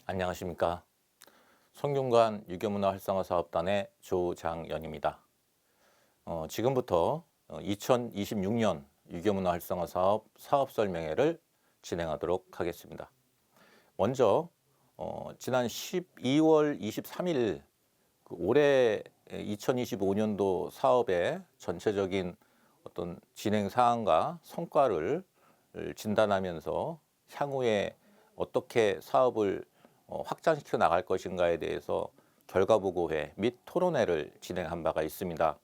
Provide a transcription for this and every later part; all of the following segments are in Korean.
안녕하십니까. 성균관 유교문화 활성화 사업단의 조장연입니다. 지금부터 2026년 유교문화 활성화 사업 설명회를 진행하도록 하겠습니다. 먼저 지난 12월 23일 올해 2025년도 사업의 전체적인 어떤 진행 사항과 성과를 진단하면서 향후에 어떻게 사업을 확장시켜 나갈 것인가에 대해서 결과보고회 및 토론회를 진행한 바가 있습니다.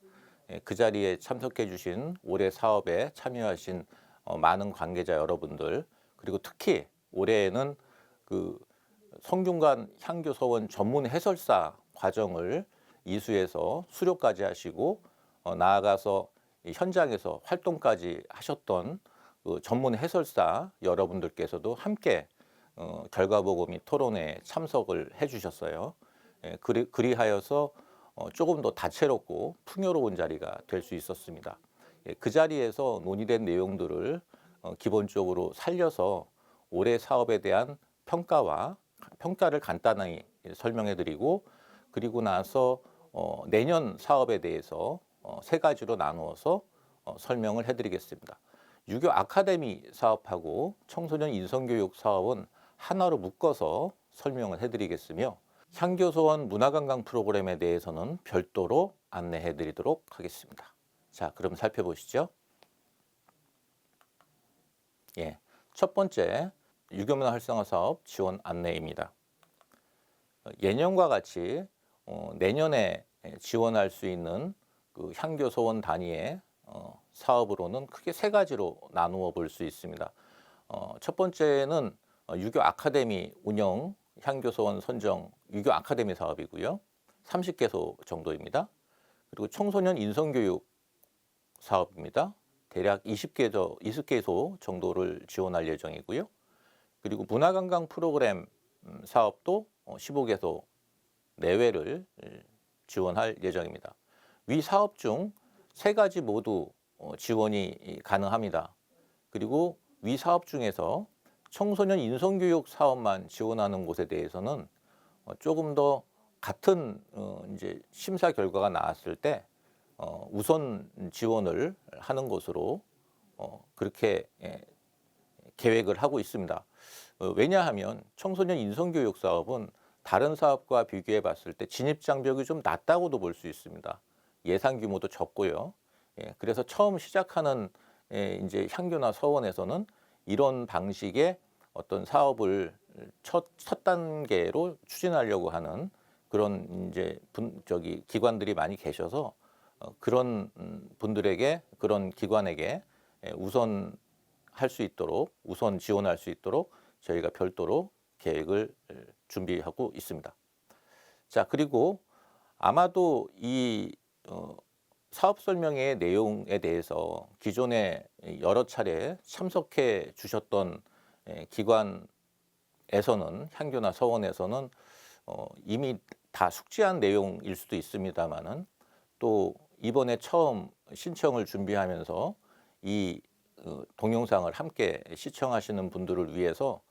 그 자리에 참석해 주신 올해 사업에 참여하신 많은 관계자 여러분들, 그리고 특히 올해에는 그 성균관 향교서원 전문 해설사 과정을 이수해서 수료까지 하시고 나아가서 현장에서 활동까지 하셨던 그 전문 해설사 여러분들께서도 함께 결과보고 및 토론회에 참석을 해주셨어요. 그리하여서 조금 더 다채롭고 풍요로운 자리가 될 수 있었습니다. 그 자리에서 논의된 내용들을 기본적으로 살려서 올해 사업에 대한 평가를 간단히 설명해드리고, 그리고 나서 내년 사업에 대해서 세 가지로 나누어서 설명을 해드리겠습니다. 유교 아카데미 사업하고 청소년 인성교육 사업은 하나로 묶어서 설명을 해드리겠으며, 향교소원 문화관광 프로그램에 대해서는 별도로 안내해드리도록 하겠습니다. 자, 그럼 살펴보시죠. 첫 번째, 유교문화 활성화 사업 지원 안내입니다. 예년과 같이 내년에 지원할 수 있는 그 향교소원 단위의 사업으로는 크게 세 가지로 나누어 볼 수 있습니다. 첫 번째는 유교 아카데미 운영 향교소원 선정 유교 아카데미 사업이고요. 30개소 정도입니다. 그리고 청소년 인성교육 사업입니다. 대략 20개소 정도를 지원할 예정이고요. 그리고 문화관광 프로그램 사업도 15개소 내외를 지원할 예정입니다. 위 사업 중 세 가지 모두 지원이 가능합니다. 그리고 위 사업 중에서 청소년 인성교육 사업만 지원하는 곳에 대해서는 조금 더 같은 이제 심사 결과가 나왔을 때 우선 지원을 하는 것으로 그렇게 계획을 하고 있습니다. 왜냐하면 청소년 인성교육 사업은 다른 사업과 비교해 봤을 때 진입 장벽이 좀 낮다고도 볼 수 있습니다. 예산 규모도 적고요. 그래서 처음 시작하는 이제 향교나 서원에서는 이런 방식의 어떤 사업을 첫 단계로 추진하려고 하는 그런 이제 기관들이 많이 계셔서 그런 분들에게, 그런 기관에게 우선 할 수 있도록, 우선 지원할 수 있도록 저희가 별도로 계획을 준비하고 있습니다. 자, 그리고 아마도 이 사업 설명의 내용에 대해서 기존에 여러 차례 참석해 주셨던 기관에서는, 향교나 서원에서는 이미 다 숙지한 내용일 수도 있습니다만은, 또 이번에 처음 신청을 준비하면서 이 동영상을 함께 시청하시는 분들을 위해서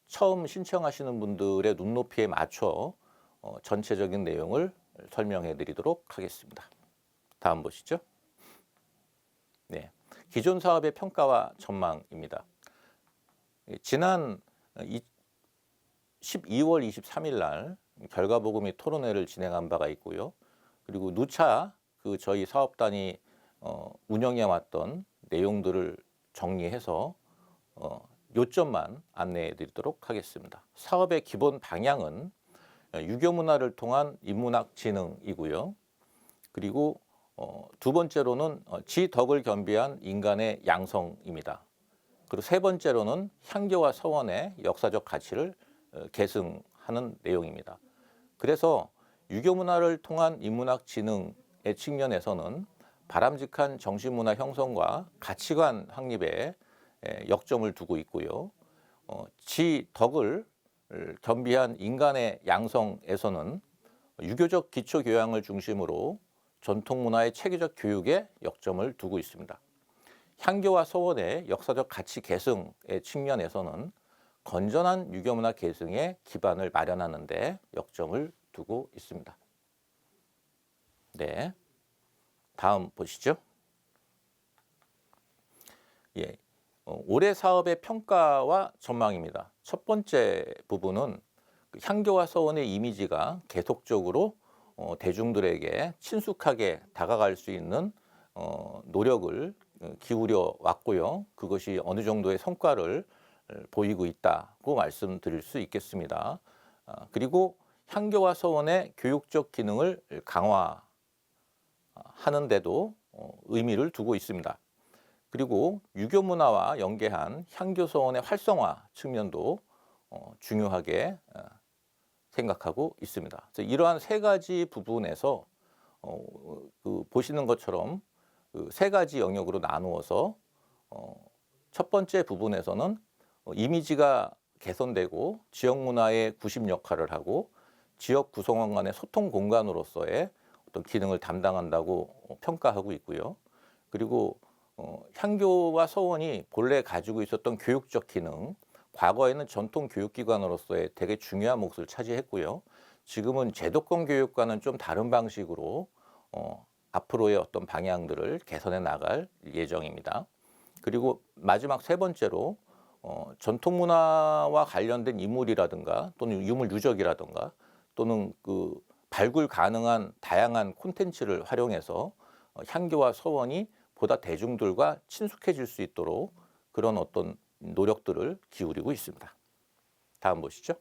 처음 신청하시는 분들의 눈높이에 맞춰 전체적인 내용을 설명해 드리도록 하겠습니다. 다음 보시죠. 기존 사업의 평가와 전망입니다. 지난 12월 23일 날 결과보고 및 토론회를 진행한 바가 있고요. 그리고 누차 저희 사업단이 운영해 왔던 내용들을 정리해서 요점만 안내해 드리도록 하겠습니다. 사업의 기본 방향은 유교문화를 통한 인문학 진흥이고요. 그리고 두 번째로는 지덕을 겸비한 인간의 양성입니다. 그리고 세 번째로는 향교와 서원의 역사적 가치를 계승하는 내용입니다. 그래서 유교문화를 통한 인문학 진흥의 측면에서는 바람직한 정신문화 형성과 가치관 확립에 역점을 두고 있고요. 지덕을 겸비한 인간의 양성에서는 유교적 기초교양을 중심으로 전통문화의 체계적 교육에 역점을 두고 있습니다. 향교와 서원의 역사적 가치 계승의 측면에서는 건전한 유교문화 계승의 기반을 마련하는 데 역점을 두고 있습니다. 네, 다음 보시죠. 예, 올해 사업의 평가와 전망입니다. 첫 번째 부분은 향교와 서원의 이미지가 계속적으로 대중들에게 친숙하게 다가갈 수 있는 노력을 기울여 왔고요. 그것이 어느 정도의 성과를 보이고 있다고 말씀드릴 수 있겠습니다. 그리고 향교와 서원의 교육적 기능을 강화하는 데도 의미를 두고 있습니다. 그리고 유교 문화와 연계한 향교 서원의 활성화 측면도 중요하게 생각하고 있습니다. 그래서 이러한 세 가지 부분에서 보시는 것처럼 세 가지 영역으로 나누어서 첫 번째 부분에서는 이미지가 개선되고 지역 문화의 구심 역할을 하고 지역 구성원 간의 소통 공간으로서의 어떤 기능을 담당한다고 평가하고 있고요. 그리고 향교와 서원이 본래 가지고 있었던 교육적 기능, 과거에는 전통 교육기관으로서의 되게 중요한 몫을 차지했고요. 지금은 제도권 교육과는 좀 다른 방식으로 앞으로의 어떤 방향들을 개선해 나갈 예정입니다. 그리고 마지막 세 번째로 전통 문화와 관련된 인물이라든가 또는 유물 유적이라든가 또는 그 발굴 가능한 다양한 콘텐츠를 활용해서 향교와 서원이 보다 대중들과 친숙해질 수 있도록 그런 어떤 노력들을 기울이고 있습니다. 다음 보시죠.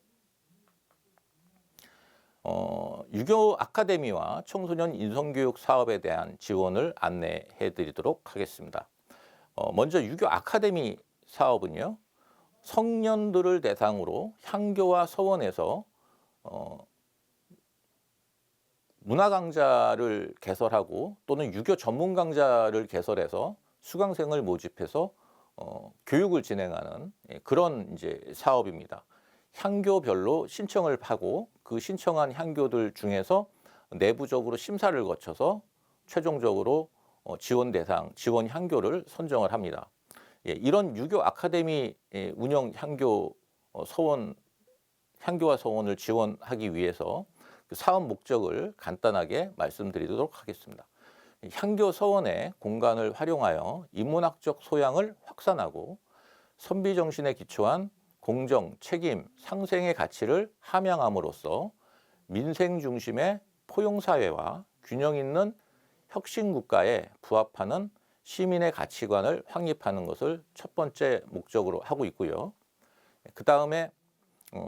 유교 아카데미와 청소년 인성교육 사업에 대한 지원을 안내해 드리도록 하겠습니다. 먼저 유교 아카데미 사업은요, 성년들을 대상으로 향교와 서원에서 문화 강좌를 개설하고 또는 유교 전문 강좌를 개설해서 수강생을 모집해서 교육을 진행하는 그런 이제 사업입니다. 향교별로 신청을 하고 그 신청한 향교들 중에서 내부적으로 심사를 거쳐서 최종적으로 지원 대상, 지원 향교를 선정을 합니다. 이런 유교 아카데미 운영 향교 서원, 향교와 서원을 지원하기 위해서 그 사업 목적을 간단하게 말씀드리도록 하겠습니다. 향교 서원의 공간을 활용하여 인문학적 소양을 확산하고 선비 정신에 기초한 공정, 책임, 상생의 가치를 함양함으로써 민생 중심의 포용사회와 균형 있는 혁신국가에 부합하는 시민의 가치관을 확립하는 것을 첫 번째 목적으로 하고 있고요. 그 다음에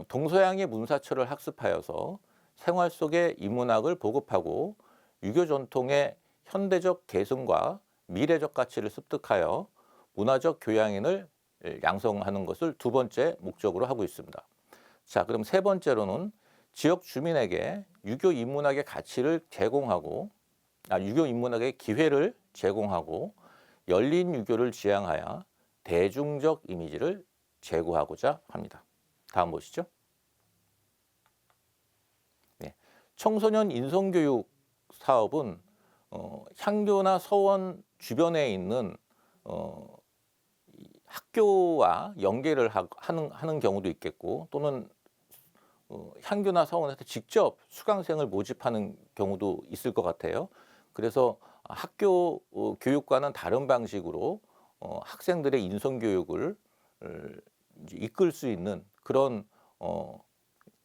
동서양의 문사철을 학습하여서 생활 속의 인문학을 보급하고 유교 전통의 현대적 계승과 미래적 가치를 습득하여 문화적 교양인을 양성하는 것을 두 번째 목적으로 하고 있습니다. 자, 그럼 세 번째로는 지역 주민에게 유교 인문학의 가치를 제공하고, 유교 인문학의 기회를 제공하고 열린 유교를 지향하여 대중적 이미지를 제고하고자 합니다. 다음 보시죠. 네. 청소년 인성교육 사업은 향교나 서원 주변에 있는 학교와 연계를 하는 경우도 있겠고 또는 향교나 서원에서 직접 수강생을 모집하는 경우도 있을 것 같아요. 그래서 학교 교육과는 다른 방식으로 학생들의 인성교육을 이끌 수 있는 그런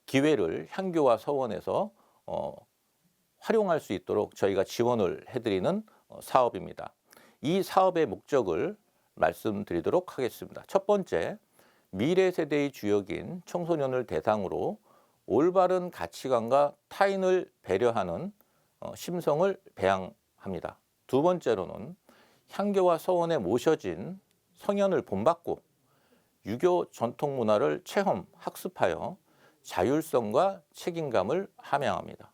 기회를 향교와 서원에서 활용할 수 있도록 저희가 지원을 해드리는 사업입니다. 이 사업의 목적을 말씀드리도록 하겠습니다. 첫 번째, 미래 세대의 주역인 청소년을 대상으로 올바른 가치관과 타인을 배려하는 심성을 배양합니다. 두 번째로는 향교와 서원에 모셔진 성현을 본받고 유교 전통 문화를 체험, 학습하여 자율성과 책임감을 함양합니다.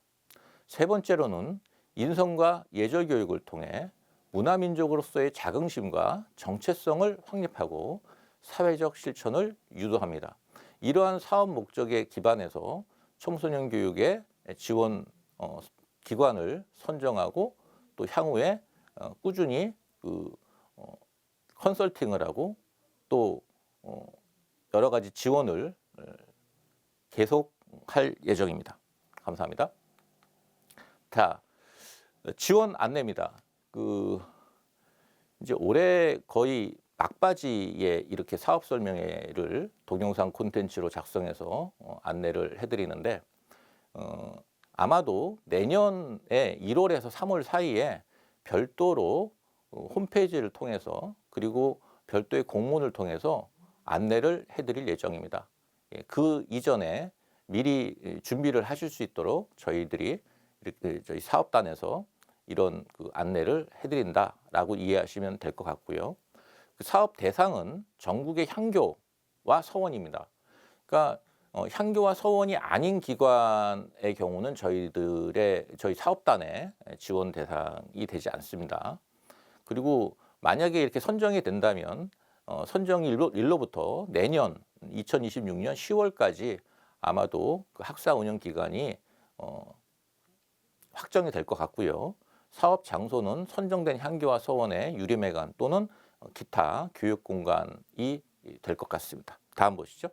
세 번째로는 인성과 예절 교육을 통해 문화민족으로서의 자긍심과 정체성을 확립하고 사회적 실천을 유도합니다. 이러한 사업 목적에 기반해서 청소년 교육의 지원 기관을 선정하고 또 향후에 꾸준히 컨설팅을 하고 또 여러 가지 지원을 계속할 예정입니다. 감사합니다. 자, 지원 안내입니다. 이제 올해 거의 막바지에 이렇게 사업 설명회를 동영상 콘텐츠로 작성해서 안내를 해드리는데 아마도 내년에 1월에서 3월 사이에 별도로 홈페이지를 통해서 그리고 별도의 공문을 통해서 안내를 해드릴 예정입니다. 그 이전에 미리 준비를 하실 수 있도록 저희들이 저희 사업단에서 이런 안내를 해드린다라고 이해하시면 될 것 같고요. 그 사업 대상은 전국의 향교와 서원입니다. 그러니까 향교와 서원이 아닌 기관의 경우는 저희 사업단의 지원 대상이 되지 않습니다. 그리고 만약에 이렇게 선정이 된다면 선정일로부터 내년 2026년 10월까지 아마도 그 학사 운영 기간이 확정이 될 것 같고요. 사업 장소는 선정된 향교와 서원의 유림회관 또는 기타 교육 공간이 될 것 같습니다. 다음 보시죠.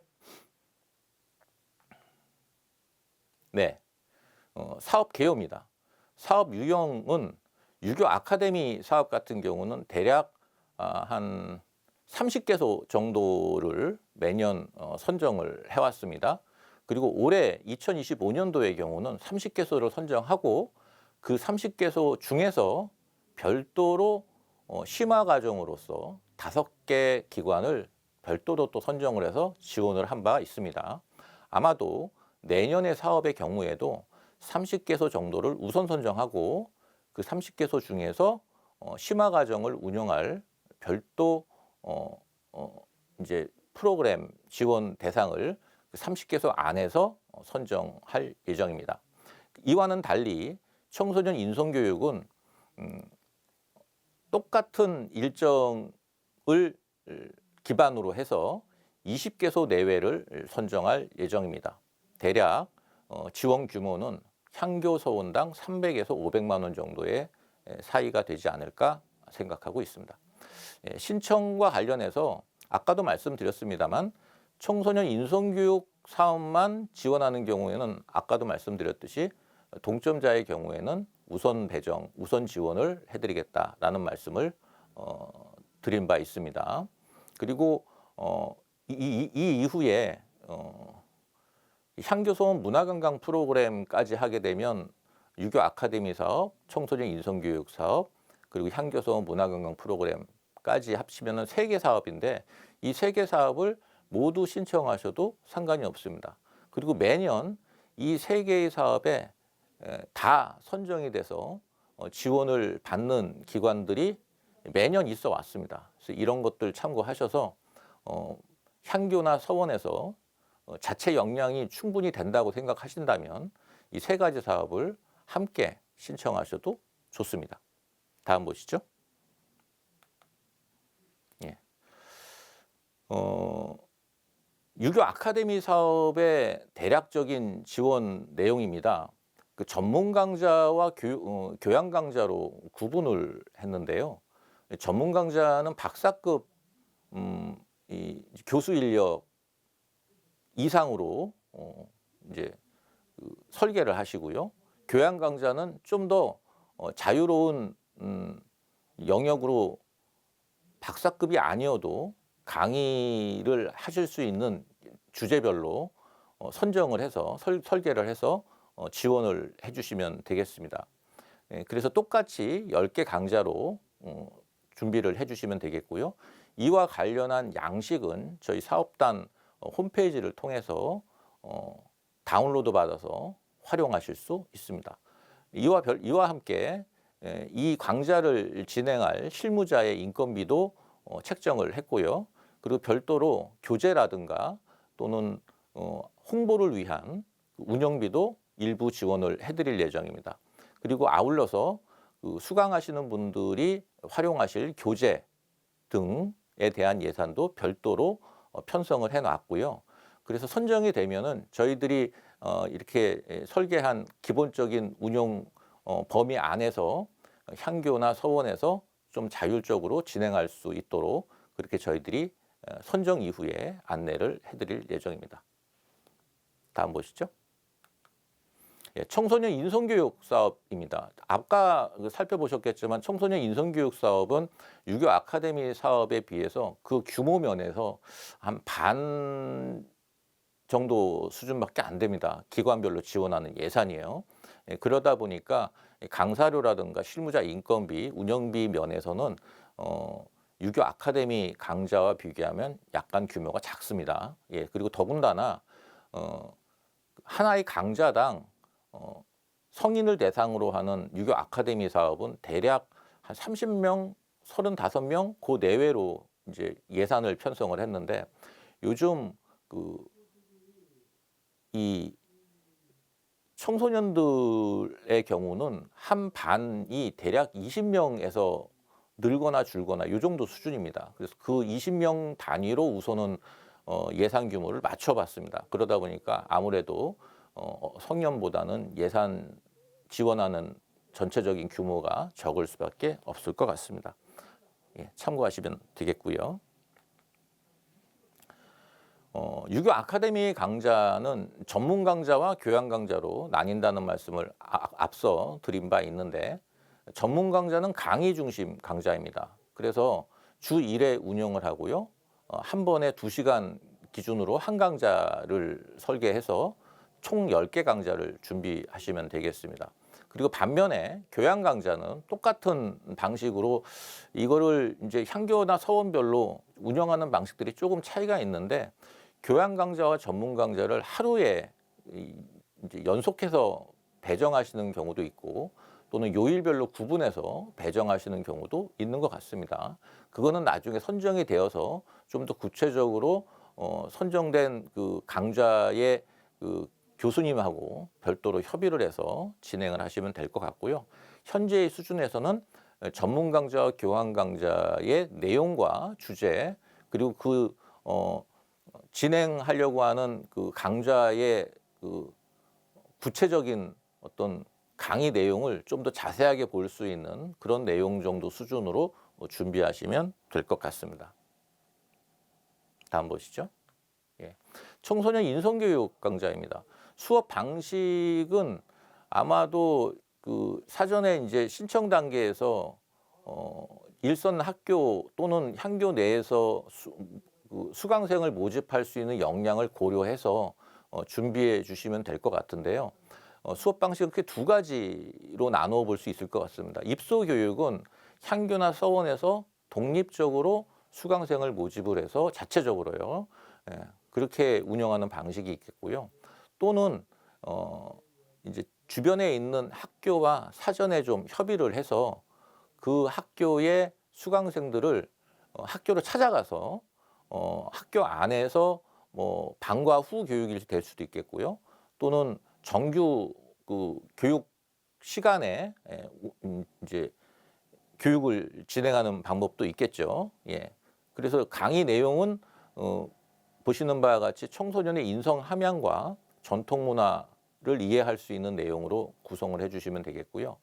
네, 사업 개요입니다. 사업 유형은 유교 아카데미 사업 같은 경우는 대략 한 30개소 정도를 매년 선정을 해왔습니다. 그리고 올해 2025년도의 경우는 30개소를 선정하고 그 30개소 중에서 별도로 심화 과정으로서 5개 기관을 별도로 또 선정을 해서 지원을 한 바 있습니다. 아마도 내년의 사업의 경우에도 30개소 정도를 우선 선정하고 그 30개소 중에서 심화 과정을 운영할 별도 이제 프로그램 지원 대상을 30개소 안에서 선정할 예정입니다. 이와는 달리 청소년 인성교육은 똑같은 일정을 기반으로 해서 20개소 내외를 선정할 예정입니다. 대략 지원 규모는 향교 서원당 300에서 500만 원 정도의 사이가 되지 않을까 생각하고 있습니다. 신청과 관련해서 아까도 말씀드렸습니다만 청소년 인성교육 사업만 지원하는 경우에는 아까도 말씀드렸듯이 동점자의 경우에는 우선 배정, 우선 지원을 해드리겠다라는 말씀을 드린 바 있습니다. 그리고 이 이후에 향교소원 문화관광 프로그램까지 하게 되면 유교 아카데미 사업, 청소년 인성교육 사업, 그리고 향교소원 문화관광 프로그램까지 합치면 3개 사업인데 이 3개 사업을 모두 신청하셔도 상관이 없습니다. 그리고 매년 이 3개의 사업에 다 선정이 돼서 지원을 받는 기관들이 매년 있어 왔습니다. 그래서 이런 것들 참고하셔서 향교나 서원에서 자체 역량이 충분히 된다고 생각하신다면 이 3가지 사업을 함께 신청하셔도 좋습니다. 다음 보시죠. 예. 유교 아카데미 사업의 대략적인 지원 내용입니다. 그 전문 강자와 교양 강자로 구분을 했는데요. 전문 강자는 박사급 이 교수 인력 이상으로 이제 설계를 하시고요. 교양 강자는 좀 더 자유로운 영역으로 박사급이 아니어도 강의를 하실 수 있는 주제별로 선정을 해서 설계를 해서 지원을 해주시면 되겠습니다. 그래서 똑같이 10개 강좌로 준비를 해주시면 되겠고요. 이와 관련한 양식은 저희 사업단 홈페이지를 통해서 다운로드 받아서 활용하실 수 있습니다. 이와 함께 이 강좌를 진행할 실무자의 인건비도 책정을 했고요. 그리고 별도로 교재라든가 또는 홍보를 위한 운영비도 일부 지원을 해드릴 예정입니다. 그리고 아울러서 수강하시는 분들이 활용하실 교재 등에 대한 예산도 별도로 편성을 해놨고요. 그래서 선정이 되면은 저희들이 이렇게 설계한 기본적인 운영 범위 안에서 향교나 서원에서 좀 자율적으로 진행할 수 있도록 그렇게 저희들이 선정 이후에 안내를 해드릴 예정입니다. 다음 보시죠. 예, 청소년 인성교육 사업입니다. 아까 살펴보셨겠지만 청소년 인성교육 사업은 유교 아카데미 사업에 비해서 그 규모 면에서 한 반 정도 수준밖에 안 됩니다. 기관별로 지원하는 예산이에요. 예, 그러다 보니까 강사료라든가 실무자 인건비, 운영비 면에서는 유교 아카데미 강좌와 비교하면 약간 규모가 작습니다. 예, 그리고 더군다나 하나의 강좌당 성인을 대상으로 하는 유교 아카데미 사업은 대략 한 30명, 35명 그 내외로 이제 예산을 편성을 했는데 요즘 이 청소년들의 경우는 한 반이 대략 20명에서 늘거나 줄거나 이 정도 수준입니다. 그래서 그 20명 단위로 우선은 예산 규모를 맞춰봤습니다. 그러다 보니까 아무래도 성년보다는 예산 지원하는 전체적인 규모가 적을 수밖에 없을 것 같습니다. 예, 참고하시면 되겠고요. 유교 아카데미 강좌는 전문 강좌와 교양 강좌로 나뉜다는 말씀을 앞서 드린 바 있는데 전문 강좌는 강의 중심 강좌입니다. 그래서 주 1회 운영을 하고요. 한 번에 2시간 기준으로 한 강좌를 설계해서 총 10개 강좌를 준비하시면 되겠습니다. 그리고 반면에 교양 강좌는 똑같은 방식으로 이거를 이제 향교나 서원별로 운영하는 방식들이 조금 차이가 있는데 교양 강좌와 전문 강좌를 하루에 이제 연속해서 배정하시는 경우도 있고 또는 요일별로 구분해서 배정하시는 경우도 있는 것 같습니다. 그거는 나중에 선정이 되어서 좀 더 구체적으로 선정된 그 강좌의 그 교수님하고 별도로 협의를 해서 진행을 하시면 될 것 같고요. 현재의 수준에서는 전문 강좌와 교양 강좌의 내용과 주제 그리고 그 진행하려고 하는 그 강좌의 그 구체적인 어떤 강의 내용을 좀 더 자세하게 볼 수 있는 그런 내용 정도 수준으로 준비하시면 될 것 같습니다. 다음 보시죠. 예. 청소년 인성교육 강좌입니다. 수업 방식은 아마도 그 사전에 이제 신청 단계에서 일선 학교 또는 향교 내에서 수강생을 모집할 수 있는 역량을 고려해서 준비해 주시면 될 것 같은데요. 수업 방식은 크게 두 가지로 나누어 볼 수 있을 것 같습니다. 입소 교육은 향교나 서원에서 독립적으로 수강생을 모집을 해서 자체적으로요. 예, 그렇게 운영하는 방식이 있겠고요. 또는 이제 주변에 있는 학교와 사전에 좀 협의를 해서 그 학교의 수강생들을 학교로 찾아가서 학교 안에서 뭐 방과 후 교육이 될 수도 있겠고요. 또는 정규 그 교육 시간에 이제 교육을 진행하는 방법도 있겠죠. 예. 그래서 강의 내용은 보시는 바와 같이 청소년의 인성 함양과 전통 문화를 이해할 수 있는 내용으로 구성을 해주시면 되겠고요.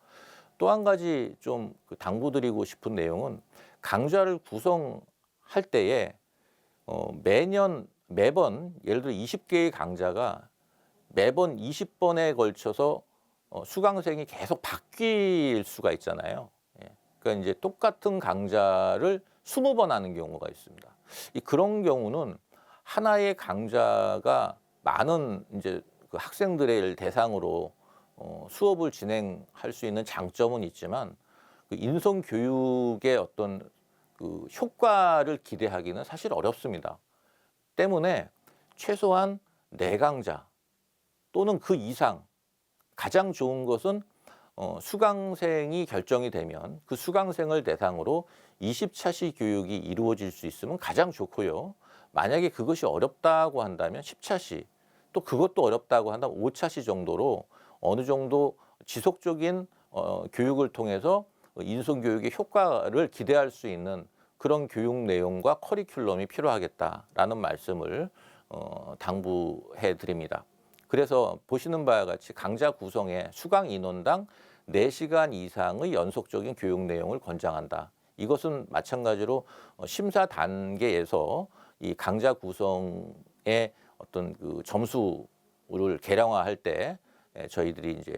또 한 가지 좀 당부드리고 싶은 내용은 강좌를 구성할 때에 매번 예를 들어 20개의 강좌가 매번 20번에 걸쳐서 수강생이 계속 바뀔 수가 있잖아요. 예. 그러니까 이제 똑같은 강좌를 20번 하는 경우가 있습니다. 그런 경우는 하나의 강좌가 많은 이제 그 학생들을 대상으로 수업을 진행할 수 있는 장점은 있지만 그 인성 교육의 어떤 그 효과를 기대하기는 사실 어렵습니다. 때문에 최소한 4강좌 또는 그 이상 가장 좋은 것은 수강생이 결정이 되면 그 수강생을 대상으로 20차시 교육이 이루어질 수 있으면 가장 좋고요. 만약에 그것이 어렵다고 한다면 10차시 또 그것도 어렵다고 한다면 5차시 정도로 어느 정도 지속적인 교육을 통해서 인성교육의 효과를 기대할 수 있는 그런 교육 내용과 커리큘럼이 필요하겠다라는 말씀을 당부해 드립니다. 그래서 보시는 바와 같이 강좌 구성에 수강 인원당 4시간 이상의 연속적인 교육 내용을 권장한다. 이것은 마찬가지로 심사 단계에서 이 강좌 구성의 어떤 그 점수를 계량화할 때 저희들이 이제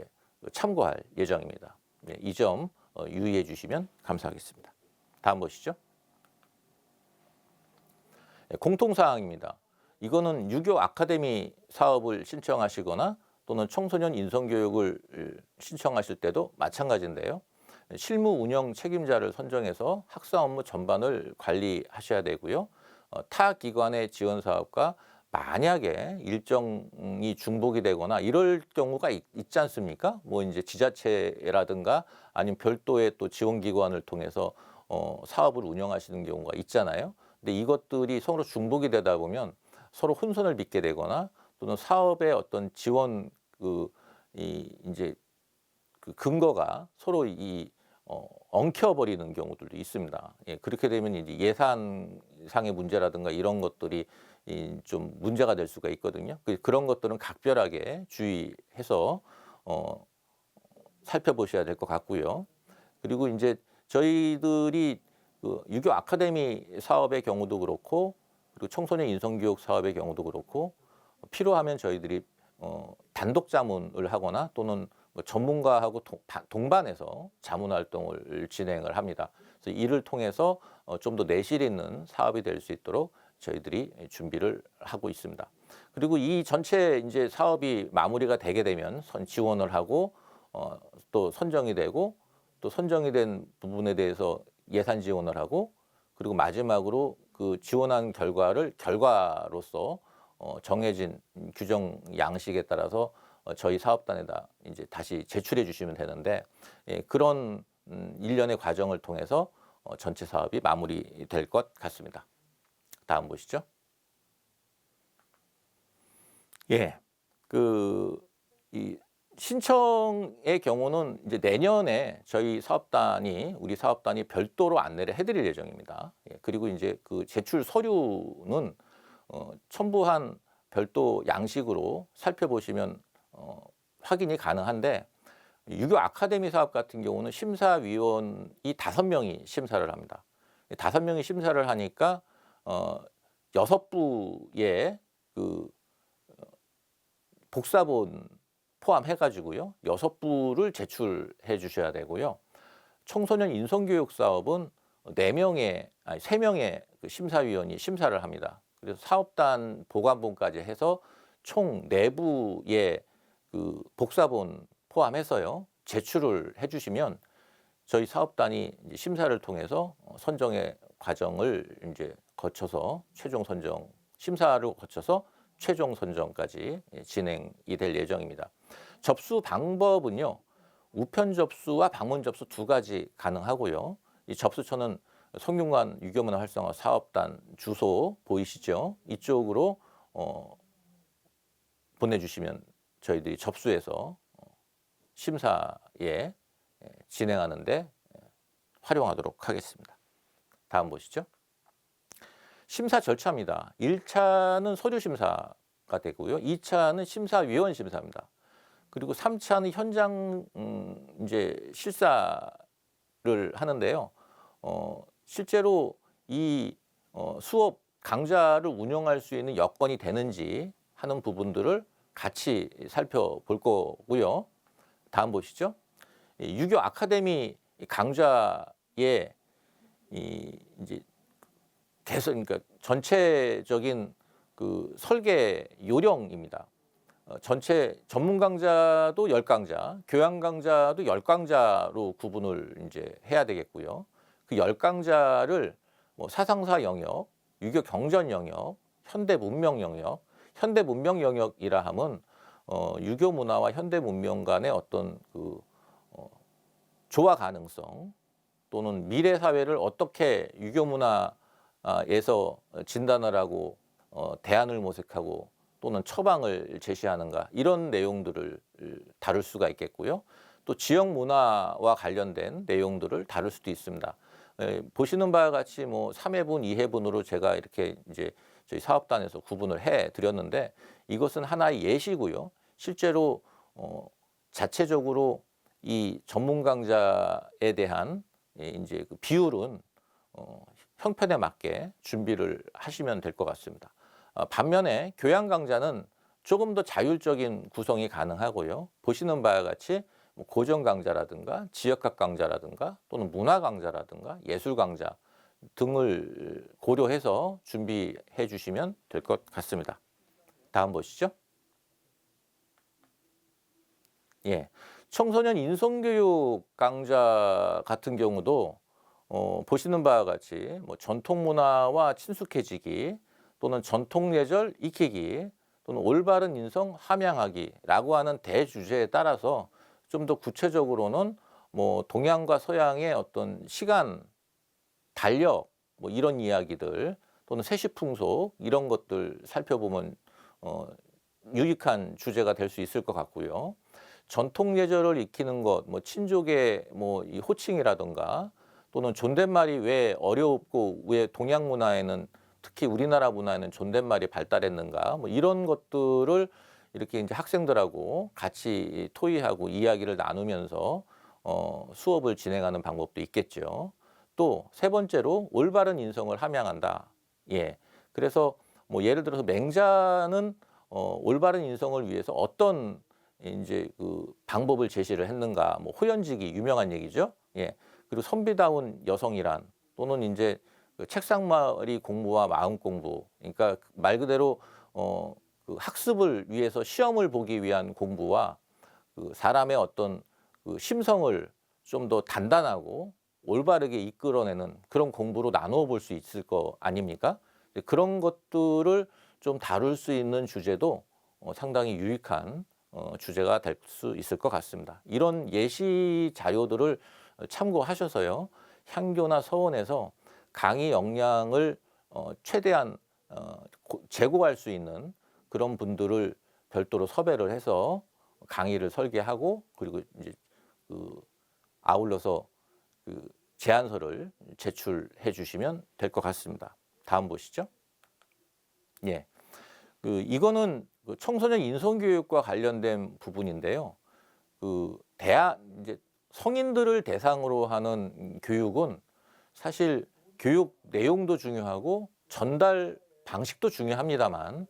참고할 예정입니다. 이 점 유의해 주시면 감사하겠습니다. 다음 보시죠. 공통사항입니다. 이거는 유교 아카데미 사업을 신청하시거나 또는 청소년 인성교육을 신청하실 때도 마찬가지인데요. 실무 운영 책임자를 선정해서 학사 업무 전반을 관리하셔야 되고요. 타 기관의 지원 사업과 만약에 일정이 중복이 되거나 이럴 경우가 있지 않습니까? 뭐 이제 지자체라든가 아니면 별도의 또 지원 기관을 통해서 사업을 운영하시는 경우가 있잖아요. 근데 이것들이 서로 중복이 되다 보면 서로 혼선을 빚게 되거나 또는 사업의 어떤 지원 이제 그 근거가 서로 엉켜버리는 경우들도 있습니다. 예, 그렇게 되면 이제 예산상의 문제라든가 이런 것들이 좀 문제가 될 수가 있거든요. 그런 것들은 각별하게 주의해서 살펴보셔야 될 것 같고요. 그리고 이제 저희들이 그 유교 아카데미 사업의 경우도 그렇고 그리고 청소년 인성교육 사업의 경우도 그렇고 필요하면 저희들이 단독 자문을 하거나 또는 뭐 전문가하고 동반해서 자문 활동을 진행을 합니다. 그래서 이를 통해서 좀 더 내실 있는 사업이 될 수 있도록 저희들이 준비를 하고 있습니다. 그리고 이 전체 이제 사업이 마무리가 되게 되면 지원을 하고 또 선정이 되고 또 선정이 된 부분에 대해서 예산 지원을 하고 그리고 마지막으로 그 지원한 결과로서 정해진 규정 양식에 따라서 저희 사업단에다 이제 다시 제출해 주시면 되는데 그런 일련의 과정을 통해서 전체 사업이 마무리될 것 같습니다. 다음 보시죠. 예, 이 신청의 경우는 이제 내년에 우리 사업단이 별도로 안내를 해드릴 예정입니다. 예, 그리고 이제 그 제출 서류는 첨부한 별도 양식으로 살펴보시면 확인이 가능한데 유교 아카데미 사업 같은 경우는 심사위원이 5명이 심사를 합니다. 5명이 심사를 하니까 6부의 그 복사본 포함해가지고요. 6부를 제출해 주셔야 되고요. 청소년 인성교육 사업은 3명의 그 심사위원이 심사를 합니다. 그래서 사업단 보관본까지 해서 총 4부의 그 복사본 포함해서요. 제출을 해 주시면 저희 사업단이 이제 심사를 통해서 선정의 과정을 이제 거쳐서 심사를 거쳐서 최종 선정까지 진행이 될 예정입니다. 접수 방법은요. 우편 접수와 방문 접수 2가지 가능하고요. 이 접수처는 성균관 유교문화 활성화 사업단 주소 보이시죠? 이쪽으로 보내주시면 저희들이 접수해서 심사에 진행하는데 활용하도록 하겠습니다. 다음 보시죠. 심사 절차입니다. 1차는 서류 심사가 되고요. 2차는 심사위원 심사입니다. 그리고 3차는 현장 이제 실사를 하는데요. 실제로 이 수업 강좌를 운영할 수 있는 여건이 되는지 하는 부분들을 같이 살펴볼 거고요. 다음 보시죠. 유교 아카데미 강좌의 이제 그러니까 전체적인 그 설계 요령입니다. 전체 전문 강좌도 10강좌, 교양 강좌도 10강좌로 구분을 이제 해야 되겠고요. 그 10강좌를 뭐 사상사 영역, 유교 경전 영역, 현대 문명 영역, 현대 문명 영역이라 함은 유교 문화와 현대 문명 간의 어떤 그 조화 가능성 또는 미래 사회를 어떻게 유교 문화에서 진단을 하고 대안을 모색하고 또는 처방을 제시하는가 이런 내용들을 다룰 수가 있겠고요. 또 지역 문화와 관련된 내용들을 다룰 수도 있습니다. 보시는 바와 같이 뭐 3회분, 2회분으로 제가 이렇게 이제 저희 사업단에서 구분을 해 드렸는데 이것은 하나의 예시고요. 실제로 자체적으로 이 전문 강좌에 대한 이제 그 비율은 형편에 맞게 준비를 하시면 될 것 같습니다. 반면에 교양 강좌는 조금 더 자율적인 구성이 가능하고요. 보시는 바와 같이 뭐 고전 강좌라든가 지역학 강좌라든가 또는 문화 강좌라든가 예술 강좌 등을 고려해서 준비해 주시면 될 것 같습니다. 다음 보시죠. 예. 청소년 인성교육 강좌 같은 경우도 보시는 바와 같이 뭐 전통 문화와 친숙해지기 또는 전통 예절 익히기 또는 올바른 인성 함양하기라고 하는 대주제에 따라서 좀 더 구체적으로는 뭐 동양과 서양의 어떤 시간, 달력 뭐 이런 이야기들 또는 세시풍속 이런 것들 살펴보면 유익한 주제가 될 수 있을 것 같고요. 전통 예절을 익히는 것, 뭐 친족의 뭐 이 호칭이라든가 또는 존댓말이 왜 어렵고 왜 동양 문화에는 특히 우리나라 문화에는 존댓말이 발달했는가 뭐 이런 것들을 이렇게 이제 학생들하고 같이 토의하고 이야기를 나누면서 수업을 진행하는 방법도 있겠죠. 또 세 번째로 올바른 인성을 함양한다. 예. 그래서 뭐 예를 들어서 맹자는 올바른 인성을 위해서 어떤 이제 그 방법을 제시를 했는가. 뭐 호연지기 유명한 얘기죠. 예. 그리고 선비다운 여성이란 또는 이제 그 책상머리 공부와 마음 공부. 그러니까 말 그대로 그 학습을 위해서 시험을 보기 위한 공부와 그 사람의 어떤 그 심성을 좀 더 단단하고 올바르게 이끌어내는 그런 공부로 나누어 볼 수 있을 거 아닙니까? 그런 것들을 좀 다룰 수 있는 주제도 상당히 유익한 주제가 될 수 있을 것 같습니다. 이런 예시 자료들을 참고하셔서요. 향교나 서원에서 강의 역량을 최대한 제고할 수 있는 그런 분들을 별도로 섭외를 해서 강의를 설계하고 그리고 이제 그 아울러서 그 제안서를 제출해 주시면 될 것 같습니다. 다음 보시죠. 예. 이거는 그 청소년 인성교육과 관련된 부분인데요. 이제 성인들을 대상으로 하는 교육은 사실 교육 내용도 중요하고 전달 방식도 중요합니다만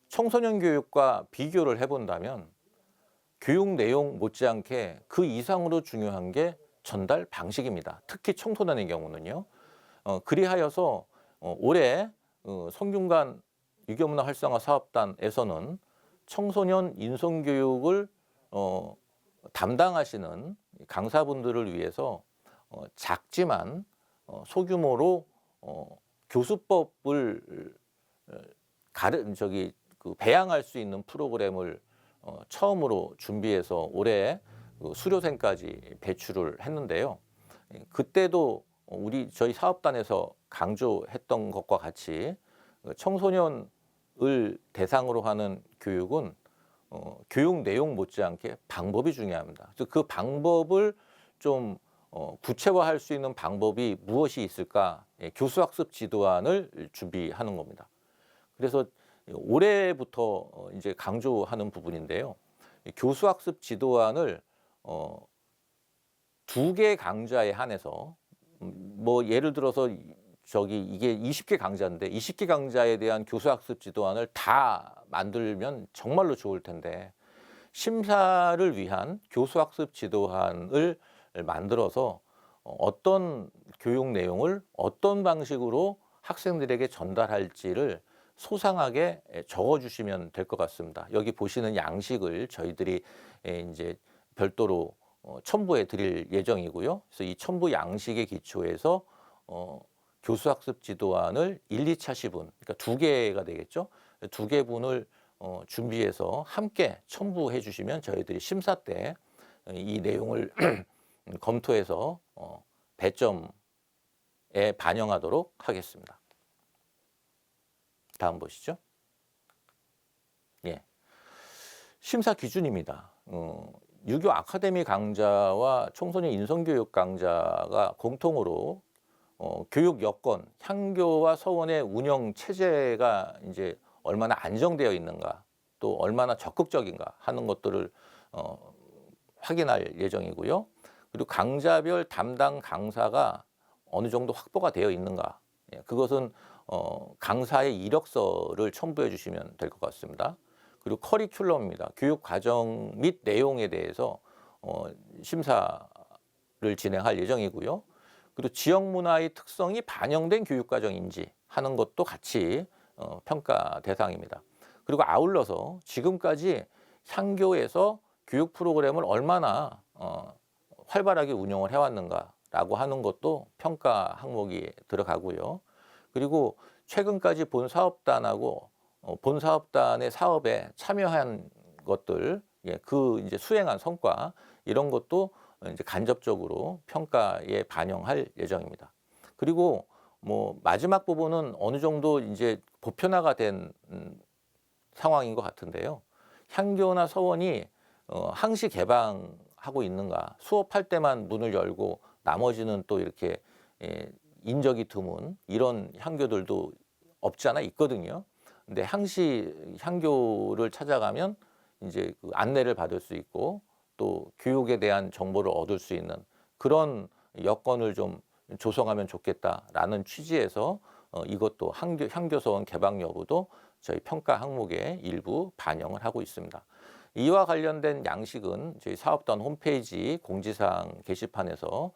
청소년 교육과 비교를 해본다면 교육 내용 못지않게 그 이상으로 중요한 게 전달 방식입니다. 특히 청소년의 경우는요. 그리하여서 올해 성균관 유교문화 활성화 사업단에서는 청소년 인성교육을 담당하시는 강사분들을 위해서 작지만 소규모로 교수법을 배양할 수 있는 프로그램을 처음으로 준비해서 올해 수료생까지 배출을 했는데요. 그때도 저희 사업단에서 강조했던 것과 같이 청소년을 대상으로 하는 교육은 교육 내용 못지않게 방법이 중요합니다. 그래서 그 방법을 좀 구체화할 수 있는 방법이 무엇이 있을까? 교수학습 지도안을 준비하는 겁니다. 그래서 올해부터 이제 강조하는 부분인데요. 교수학습 지도안을 2개 강좌에 한해서 뭐 예를 들어서 이게 20개 강좌인데 20개 강좌에 대한 교수학습 지도안을 다 만들면 정말로 좋을 텐데 심사를 위한 교수학습 지도안을 만들어서 어떤 교육 내용을 어떤 방식으로 학생들에게 전달할지를 소상하게 적어주시면 될 것 같습니다. 여기 보시는 양식을 저희들이 이제 별도로 첨부해 드릴 예정이고요. 그래서 이 첨부 양식의 기초에서 교수학습 지도안을 1, 2차 시분, 그러니까 2개가 되겠죠. 2개분을 준비해서 함께 첨부해 주시면 저희들이 심사 때 이 내용을 검토해서 배점에 반영하도록 하겠습니다. 다음 보시죠. 예. 심사 기준입니다. 유교 아카데미 강좌와 청소년 인성교육 강좌가 공통으로 교육 여건, 향교와 서원의 운영 체제가 이제 얼마나 안정되어 있는가, 또 얼마나 적극적인가 하는 것들을 확인할 예정이고요. 그리고 강좌별 담당 강사가 어느 정도 확보가 되어 있는가? 그것은 강사의 이력서를 첨부해 주시면 될 것 같습니다. 그리고 커리큘럼입니다. 교육 과정 및 내용에 대해서 심사를 진행할 예정이고요. 그리고 지역 문화의 특성이 반영된 교육 과정인지 하는 것도 같이 평가 대상입니다. 그리고 아울러서 지금까지 향교에서 교육 프로그램을 얼마나 활발하게 운영을 해왔는가라고 하는 것도 평가 항목이 들어가고요. 그리고 최근까지 본 사업단하고 본 사업단의 사업에 참여한 것들, 그 이제 수행한 성과 이런 것도 이제 간접적으로 평가에 반영할 예정입니다. 그리고 뭐 마지막 부분은 어느 정도 이제 보편화가 된 상황인 것 같은데요. 향교나 서원이 항시 개방하고 있는가, 수업할 때만 문을 열고 나머지는 또 이렇게 인적이 드문 이런 향교들도 없지 않아 있거든요. 근데 항시 향교를 찾아가면 이제 그 안내를 받을 수 있고 또 교육에 대한 정보를 얻을 수 있는 그런 여건을 좀 조성하면 좋겠다라는 취지에서 이것도 향교서원 개방 여부도 저희 평가 항목에 일부 반영을 하고 있습니다. 이와 관련된 양식은 저희 사업단 홈페이지 공지사항 게시판에서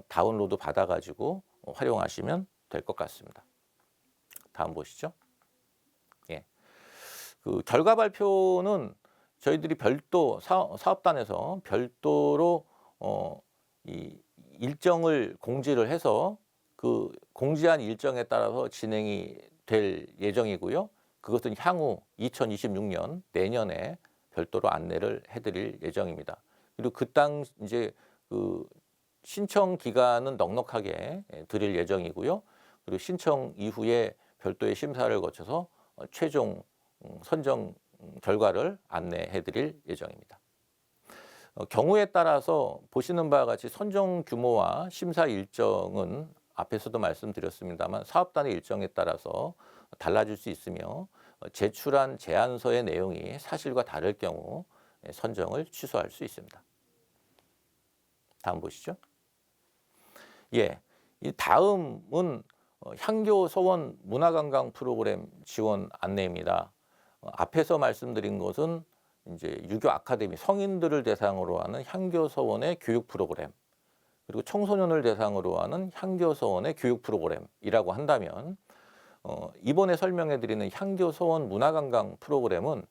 다운로드 받아가지고 활용하시면 될 것 같습니다. 다음 보시죠. 예. 그 결과 발표는 저희들이 별도 사업단에서 별도로 이 일정을 공지를 해서 그 공지한 일정에 따라서 진행이 될 예정이고요. 그것은 향후 2026년 내년에 별도로 안내를 해드릴 예정입니다. 그리고 이제 그 신청 기간은 넉넉하게 드릴 예정이고요. 그리고 신청 이후에 별도의 심사를 거쳐서 최종 선정 결과를 안내해 드릴 예정입니다. 경우에 따라서 보시는 바와 같이 선정 규모와 심사 일정은 앞에서도 말씀드렸습니다만 사업단의 일정에 따라서 달라질 수 있으며 제출한 제안서의 내용이 사실과 다를 경우 선정을 취소할 수 있습니다. 다음 보시죠. 예, 이 다음은 향교 서원 문화관광 프로그램 지원 안내입니다. 앞에서 말씀드린 것은 이제 유교 아카데미 성인들을 대상으로 하는 향교 서원의 교육 프로그램 그리고 청소년을 대상으로 하는 향교 서원의 교육 프로그램이라고 한다면 이번에 설명해 드리는 향교 서원 문화관광 프로그램은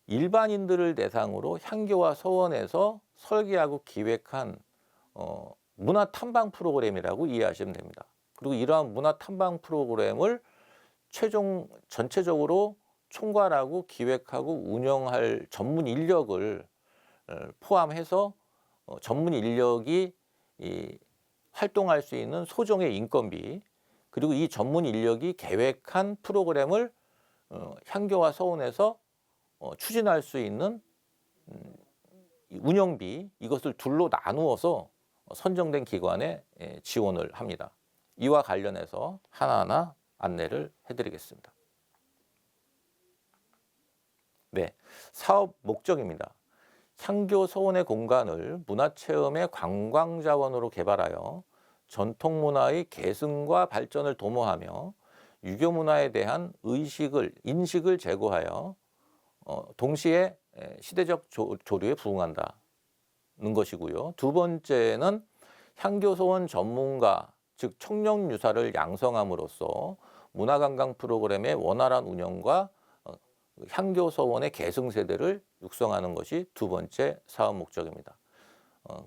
일반인들을 대상으로 향교와 서원에서 설계하고 기획한 문화 탐방 프로그램이라고 이해하시면 됩니다. 그리고 이러한 문화 탐방 프로그램을 전체적으로 총괄하고 기획하고 운영할 전문 인력을 포함해서 전문 인력이 활동할 수 있는 소정의 인건비 그리고 이 전문 인력이 계획한 프로그램을 향교와 서원에서 추진할 수 있는 운영비 이것을 둘로 나누어서 선정된 기관에 지원을 합니다. 이와 관련해서 하나하나 안내를 해드리겠습니다. 네, 사업 목적입니다. 향교 서원의 공간을 문화체험의 관광자원으로 개발하여 전통문화의 계승과 발전을 도모하며 유교 문화에 대한 인식을 제고하여 동시에 시대적 조류에 부응한다는 것이고요. 두 번째는 향교서원 전문가, 즉 청년유사를 양성함으로써 문화관광 프로그램의 원활한 운영과 향교서원의 계승세대를 육성하는 것이 두 번째 사업 목적입니다.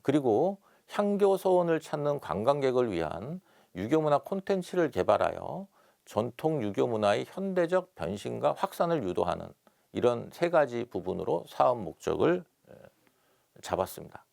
그리고 향교서원을 찾는 관광객을 위한 유교문화 콘텐츠를 개발하여 전통 유교문화의 현대적 변신과 확산을 유도하는 이런 세 가지 부분으로 사업 목적을 잡았습니다.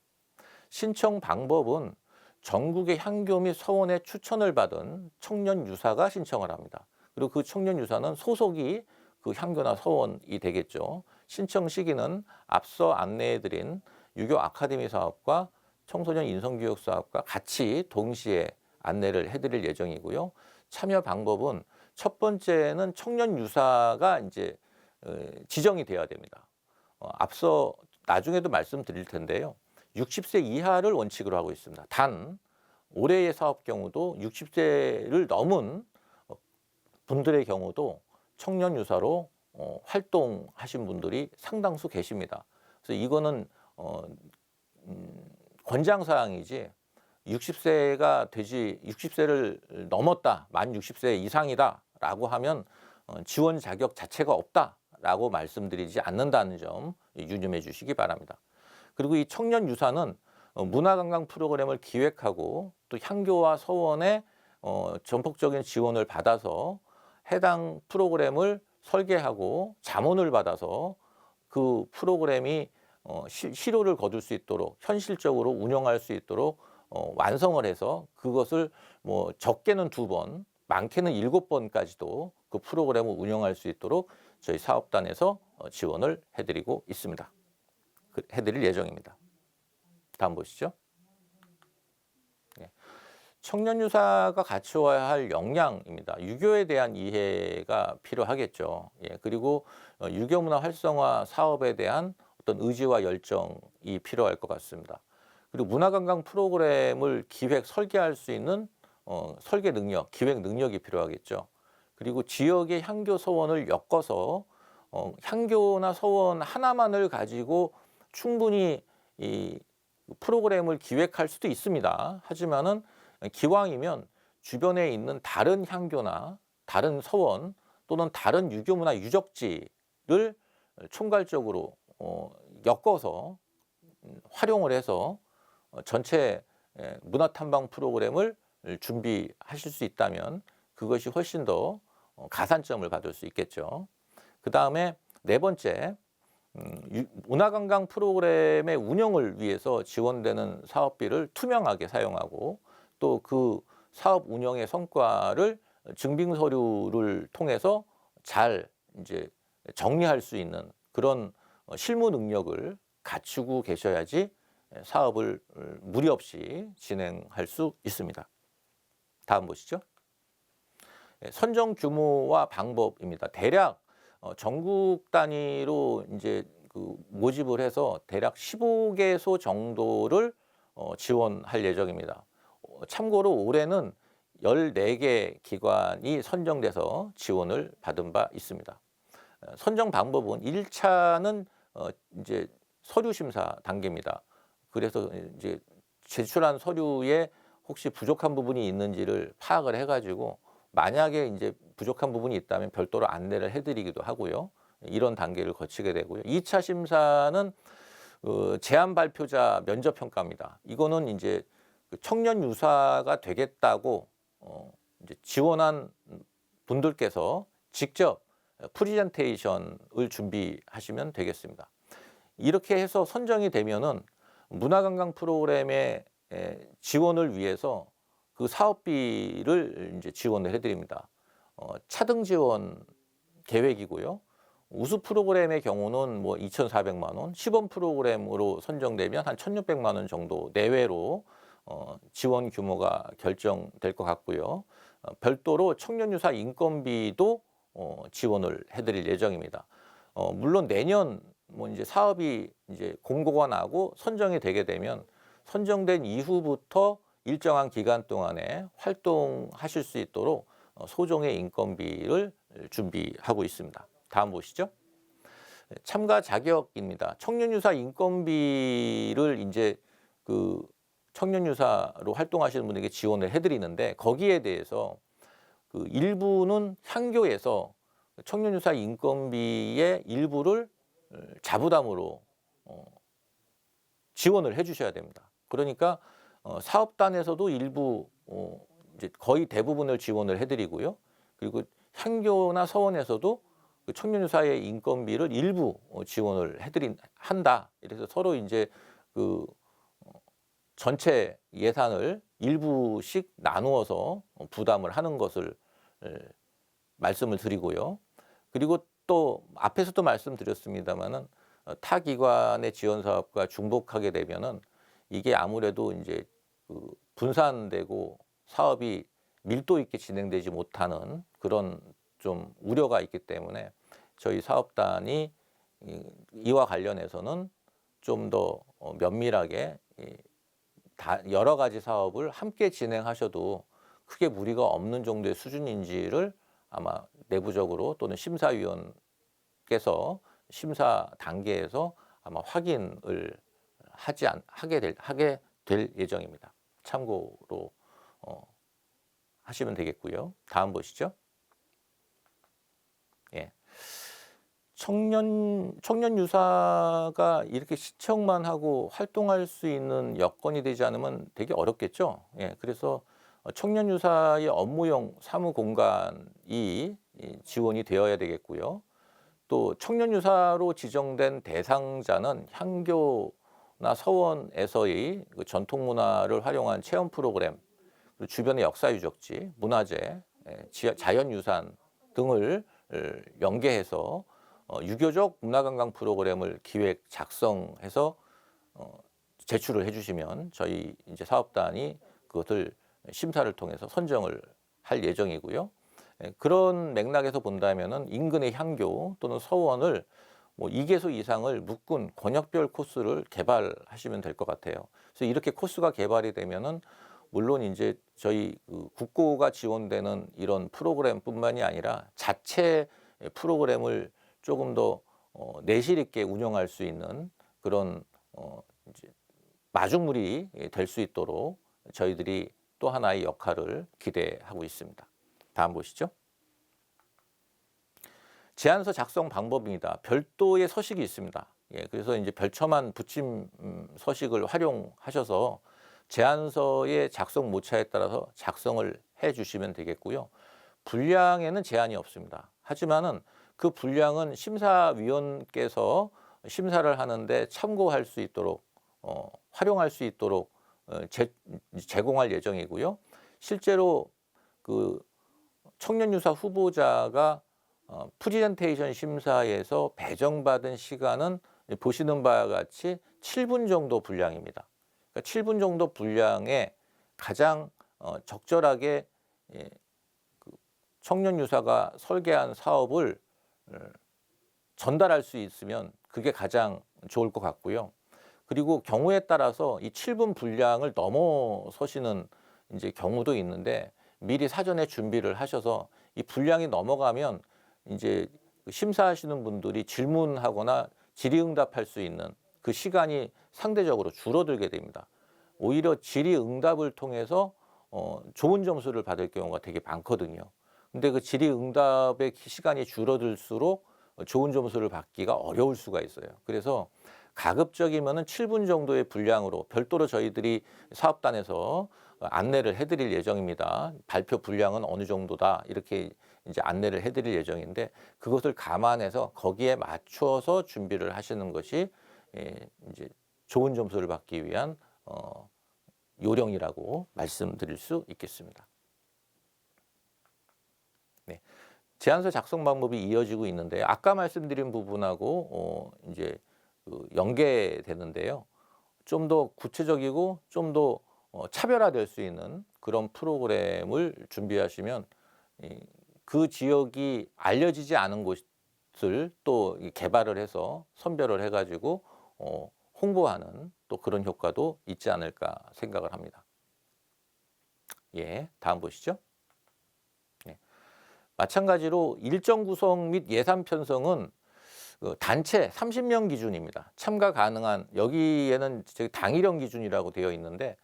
신청 방법은 전국의 향교 및 서원의 추천을 받은 청년 유사가 신청을 합니다. 그리고 그 청년 유사는 소속이 그 향교나 서원이 되겠죠. 신청 시기는 앞서 안내해드린 유교 아카데미 사업과 청소년 인성교육 사업과 같이 동시에 안내를 해드릴 예정이고요. 참여 방법은 첫 번째는 청년 유사가 이제 지정이 돼야 됩니다. 앞서 나중에도 말씀드릴 텐데요. 60세 이하를 원칙으로 하고 있습니다. 단 올해의 사업 경우도 60세를 넘은 분들의 경우도 청년 유사로 활동하신 분들이 상당수 계십니다. 그래서 이거는 권장 사항이지 60세를 넘었다, 만 60세 이상이다라고 하면 지원 자격 자체가 없다라고 말씀드리지 않는다는 점 유념해 주시기 바랍니다. 그리고 이 청년 유사는 문화관광 프로그램을 기획하고 또 향교와 서원의 전폭적인 지원을 받아서 해당 프로그램을 설계하고 자문을 받아서 그 프로그램이 실효를 거둘 수 있도록 현실적으로 운영할 수 있도록 완성을 해서 그것을 뭐 적게는 2번, 많게는 7번까지도 그 프로그램을 운영할 수 있도록 저희 사업단에서 지원을 해드리고 있습니다. 해드릴 예정입니다. 다음 보시죠. 네. 청년 유사가 갖추어야 할 역량입니다. 유교에 대한 이해가 필요하겠죠. 예, 그리고 유교 문화 활성화 사업에 대한 어떤 의지와 열정이 필요할 것 같습니다. 그리고 문화관광 프로그램을 기획 설계할 수 있는 설계 능력, 기획 능력이 필요하겠죠. 그리고 지역의 향교 서원을 엮어서 향교나 서원 하나만을 가지고 충분히 이 프로그램을 기획할 수도 있습니다. 하지만은 기왕이면 주변에 있는 다른 향교나 다른 서원 또는 다른 유교문화 유적지를 총괄적으로 엮어서 활용을 해서 전체 문화탐방 프로그램을 준비하실 수 있다면 그것이 훨씬 더 가산점을 받을 수 있겠죠. 그 다음에 네 번째, 문화관광 프로그램의 운영을 위해서 지원되는 사업비를 투명하게 사용하고 또 그 사업 운영의 성과를 증빙 서류를 통해서 잘 이제 정리할 수 있는 그런 실무 능력을 갖추고 계셔야지 사업을 무리 없이 진행할 수 있습니다. 다음 보시죠. 선정 규모와 방법입니다. 대략 전국 단위로 이제 그 모집을 해서 대략 15개소 정도를 지원할 예정입니다. 참고로 올해는 14개 기관이 선정돼서 지원을 받은 바 있습니다. 선정 방법은 1차는 이제 서류 심사 단계입니다. 그래서 이제 제출한 서류에 혹시 부족한 부분이 있는지를 파악을 해가지고 만약에 이제 부족한 부분이 있다면 별도로 안내를 해드리기도 하고요. 이런 단계를 거치게 되고요. 2차 심사는 제안 발표자 면접 평가입니다. 이거는 이제 청년 유사가 되겠다고 이제 지원한 분들께서 직접 프리젠테이션을 준비하시면 되겠습니다. 이렇게 해서 선정이 되면은 문화관광 프로그램의 지원을 위해서 그 사업비를 이제 지원을 해드립니다. 차등 지원 계획이고요. 우수 프로그램의 경우는 뭐 2,400만 원, 시범 프로그램으로 선정되면 한 1,600만 원 정도 내외로 지원 규모가 결정될 것 같고요. 별도로 청년유사 인건비도 지원을 해드릴 예정입니다. 물론 내년 뭐 이제 사업이 이제 공고가 나고 선정이 되게 되면 선정된 이후부터 일정한 기간 동안에 활동하실 수 있도록 소정의 인건비를 준비하고 있습니다. 다음 보시죠. 참가 자격입니다. 청년유사 인건비를 이제 그 청년유사로 활동하시는 분에게 지원을 해드리는데 거기에 대해서 그 일부는 향교에서 청년유사 인건비의 일부를 자부담으로 지원을 해주셔야 됩니다. 그러니까 사업단에서도 일부 이제 거의 대부분을 지원을 해드리고요. 그리고 향교나 서원에서도 그 청년유사의 인건비를 일부 지원을 한다. 이래서 서로 이제 그 전체 예산을 일부씩 나누어서 부담을 하는 것을 말씀을 드리고요. 그리고 또 앞에서도 말씀드렸습니다마는 타 기관의 지원 사업과 중복하게 되면은 이게 아무래도 이제 그 분산되고 사업이 밀도 있게 진행되지 못하는 그런 좀 우려가 있기 때문에 저희 사업단이 이와 관련해서는 좀 더 면밀하게 여러 가지 사업을 함께 진행하셔도 크게 무리가 없는 정도의 수준인지를 아마 내부적으로 또는 심사위원께서 심사 단계에서 아마 확인을 하게 될 예정입니다. 참고로 하시면 되겠고요. 다음 보시죠. 예. 청년 유사가 이렇게 시청만 하고 활동할 수 있는 여건이 되지 않으면 되게 어렵겠죠. 예. 그래서 청년 유사의 업무용 사무 공간이 지원이 되어야 되겠고요. 또 청년 유사로 지정된 대상자는 향교나 서원에서의 그 전통 문화를 활용한 체험 프로그램, 그리고 주변의 역사 유적지, 문화재, 자연유산 등을 연계해서 유교적 문화관광 프로그램을 기획 작성해서 제출을 해주시면 저희 이제 사업단이 그것을 심사를 통해서 선정을 할 예정이고요. 그런 맥락에서 본다면은 인근의 향교 또는 서원을 뭐 2개소 이상을 묶은 권역별 코스를 개발하시면 될 것 같아요. 그래서 이렇게 코스가 개발이 되면은 물론 이제 저희 그 국고가 지원되는 이런 프로그램뿐만이 아니라 자체 프로그램을 조금 더 내실 있게 운영할 수 있는 그런 이제 마중물이 될 수 있도록 저희들이 또 하나의 역할을 기대하고 있습니다. 다음 보시죠. 제안서 작성 방법입니다. 별도의 서식이 있습니다. 예, 그래서 이제 별첨한 붙임 서식을 활용하셔서 제안서의 작성 모차에 따라서 작성을 해 주시면 되겠고요. 분량에는 제한이 없습니다. 하지만은 그 분량은 심사위원께서 심사를 하는데 참고할 수 있도록 활용할 수 있도록 제공할 예정이고요. 실제로 그 청년유사 후보자가 프리젠테이션 심사에서 배정받은 시간은 보시는 바와 같이 7분 정도 분량입니다. 그러니까 7분 정도 분량에 가장 적절하게 청년유사가 설계한 사업을 전달할 수 있으면 그게 가장 좋을 것 같고요. 그리고 경우에 따라서 이 7분 분량을 넘어서시는 이제 경우도 있는데 미리 사전에 준비를 하셔서 이 분량이 넘어가면 이제 심사하시는 분들이 질문하거나 질의응답할 수 있는 그 시간이 상대적으로 줄어들게 됩니다. 오히려 질의응답을 통해서 좋은 점수를 받을 경우가 되게 많거든요. 근데 그 질의응답의 시간이 줄어들수록 좋은 점수를 받기가 어려울 수가 있어요. 그래서 가급적이면은 7분 정도의 분량으로 별도로 저희들이 사업단에서 안내를 해드릴 예정입니다. 발표 분량은 어느 정도다 이렇게 이제 안내를 해드릴 예정인데 그것을 감안해서 거기에 맞춰서 준비를 하시는 것이 이제 좋은 점수를 받기 위한 요령이라고 말씀드릴 수 있겠습니다. 네. 제안서 작성 방법이 이어지고 있는데 아까 말씀드린 부분하고 이제 연계되는데요. 좀 더 구체적이고 좀 더 차별화될 수 있는 그런 프로그램을 준비하시면 그 지역이 알려지지 않은 곳을 또 개발을 해서 선별을 해가지고 홍보하는 또 그런 효과도 있지 않을까 생각을 합니다. 예, 다음 보시죠. 네. 마찬가지로 일정 구성 및 예산 편성은 단체 30명 기준입니다. 참가 가능한 여기에는 당일형 기준이라고 되어 있는데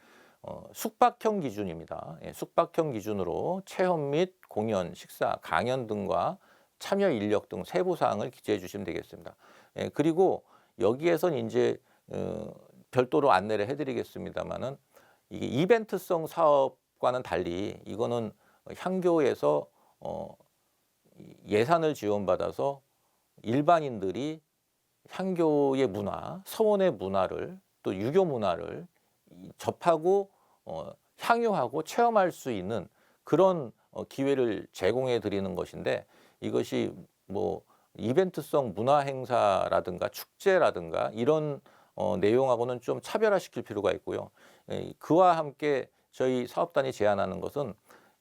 숙박형 기준입니다. 예, 숙박형 기준으로 체험 및 공연, 식사, 강연 등과 참여 인력 등 세부 사항을 기재해 주시면 되겠습니다. 예, 그리고 여기에선 이제 별도로 안내를 해드리겠습니다만은 이게 이벤트성 사업과는 달리 이거는 향교에서 예산을 지원받아서 일반인들이 향교의 문화, 서원의 문화를 또 유교 문화를 접하고 향유하고 체험할 수 있는 그런 기회를 제공해 드리는 것인데 이것이 뭐 이벤트성 문화 행사라든가 축제라든가 이런 내용하고는 좀 차별화시킬 필요가 있고요. 그와 함께 저희 사업단이 제안하는 것은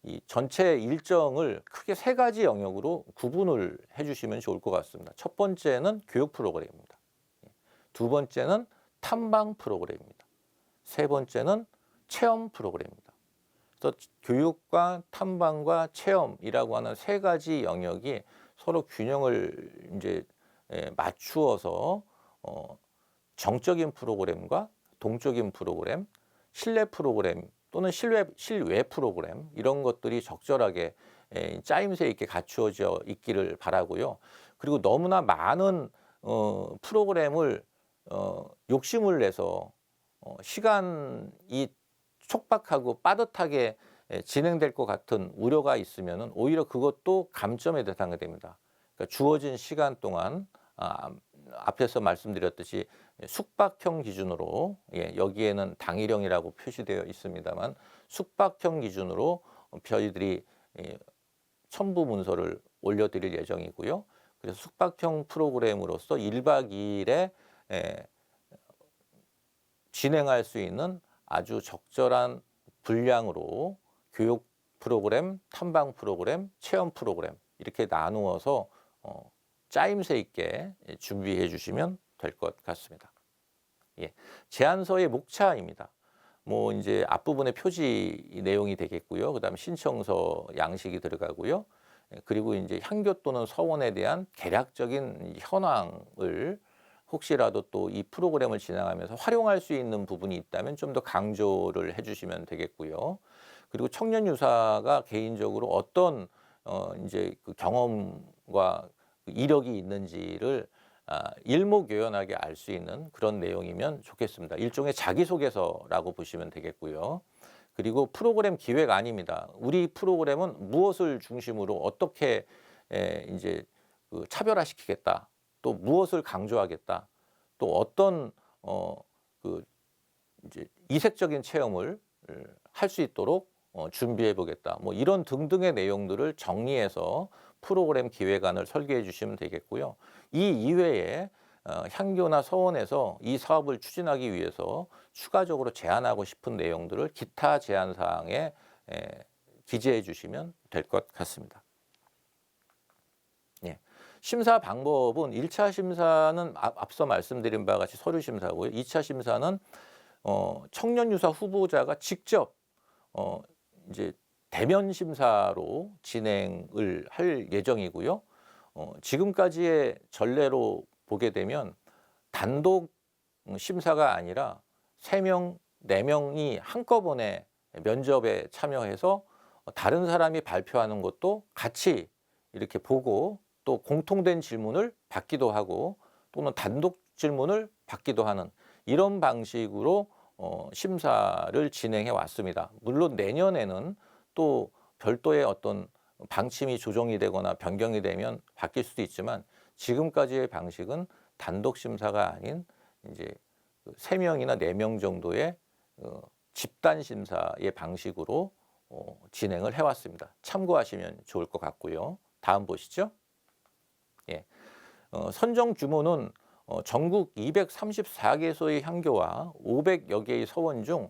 이 전체 일정을 크게 3가지 영역으로 구분을 해주시면 좋을 것 같습니다. 첫 번째는 교육 프로그램입니다. 두 번째는 탐방 프로그램입니다. 세 번째는 체험 프로그램입니다. 그래서 교육과 탐방과 체험이라고 하는 세 가지 영역이 서로 균형을 이제 맞추어서 정적인 프로그램과 동적인 프로그램, 실내 프로그램 또는 실외 프로그램 이런 것들이 적절하게 짜임새 있게 갖추어져 있기를 바라고요. 그리고 너무나 많은 프로그램을 욕심을 내서 시간이 촉박하고 빠듯하게 진행될 것 같은 우려가 있으면은 오히려 그것도 감점의 대상이 됩니다. 그러니까 주어진 시간 동안 앞에서 말씀드렸듯이 숙박형 기준으로 여기에는 당일형이라고 표시되어 있습니다만 숙박형 기준으로 저희들이 첨부 문서를 올려드릴 예정이고요. 그래서 숙박형 프로그램으로서 1박 2일에 진행할 수 있는 아주 적절한 분량으로 교육 프로그램, 탐방 프로그램, 체험 프로그램 이렇게 나누어서 짜임새 있게 준비해 주시면 될 것 같습니다. 예. 제안서의 목차입니다. 뭐 이제 앞부분에 표지 내용이 되겠고요. 그다음에 신청서 양식이 들어가고요. 그리고 이제 향교 또는 서원에 대한 개략적인 현황을 혹시라도 또 이 프로그램을 진행하면서 활용할 수 있는 부분이 있다면 좀 더 강조를 해주시면 되겠고요. 그리고 청년 유사가 개인적으로 어떤 이제 그 경험과 이력이 있는지를 일목요연하게 알 수 있는 그런 내용이면 좋겠습니다. 일종의 자기소개서라고 보시면 되겠고요. 그리고 프로그램 기획 아닙니다. 우리 프로그램은 무엇을 중심으로 어떻게 이제 그 차별화시키겠다. 또 무엇을 강조하겠다. 또 어떤 그 이제 이색적인 체험을 할 수 있도록 준비해 보겠다. 뭐 이런 등등의 내용들을 정리해서 프로그램 기획안을 설계해 주시면 되겠고요. 이 이외에 향교나 서원에서 이 사업을 추진하기 위해서 추가적으로 제안하고 싶은 내용들을 기타 제안 사항에 기재해 주시면 될 것 같습니다. 예. 심사 방법은 1차 심사는 앞서 말씀드린 바와 같이 서류 심사고요. 2차 심사는 청년 유사 후보자가 직접 이제 대면 심사로 진행을 할 예정이고요. 지금까지의 전례로 보게 되면 단독 심사가 아니라 3명, 4명이 한꺼번에 면접에 참여해서 다른 사람이 발표하는 것도 같이 이렇게 보고 또 공통된 질문을 받기도 하고 또는 단독 질문을 받기도 하는 이런 방식으로 심사를 진행해 왔습니다. 물론 내년에는 또 별도의 어떤 방침이 조정이 되거나 변경이 되면 바뀔 수도 있지만 지금까지의 방식은 단독 심사가 아닌 이제 3명이나 4명 정도의 집단 심사의 방식으로 진행을 해왔습니다. 참고하시면 좋을 것 같고요. 다음 보시죠. 예. 선정 규모는 전국 234개소의 향교와 500여 개의 서원 중